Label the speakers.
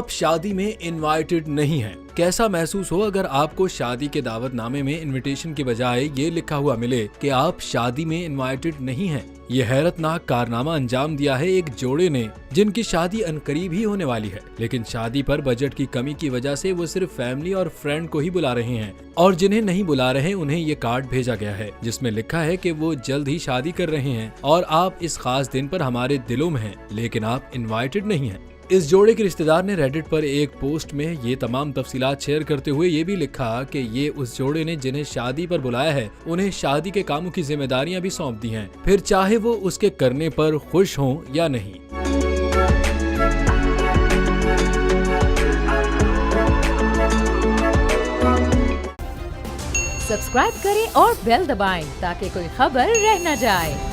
Speaker 1: आप शादी में इनवाइटेड नहीं हैं। कैसा महसूस हो अगर आपको शादी के दावतनामे में इनविटेशन के बजाय ये लिखा हुआ मिले कि आप शादी में इनवाइटेड नहीं हैं। ये हैरतनाक कारनामा अंजाम दिया है एक जोड़े ने, जिनकी शादी अनकरीब ही होने वाली है, लेकिन शादी पर बजट की कमी की वजह से वो सिर्फ फैमिली और फ्रेंड को ही बुला रहे हैं, और जिन्हें नहीं बुला रहे उन्हें ये कार्ड भेजा गया है जिसमें लिखा है कि वो जल्द ही शादी कर रहे हैं और आप इस खास दिन पर हमारे दिलों में हैं, लेकिन आप इनवाइटेड नहीं हैं। इस जोड़े के रिश्तेदार ने रेडिट पर एक पोस्ट में ये तमाम तफसीलात शेयर करते हुए ये भी लिखा कि ये उस जोड़े ने जिन्हें शादी पर बुलाया है उन्हें शादी के कामों की जिम्मेदारियां भी सौंप दी हैं, फिर चाहे वो उसके करने पर खुश हों या नहीं।
Speaker 2: सब्सक्राइब करें और बेल दबाएं ताकि कोई खबर रह न जाए।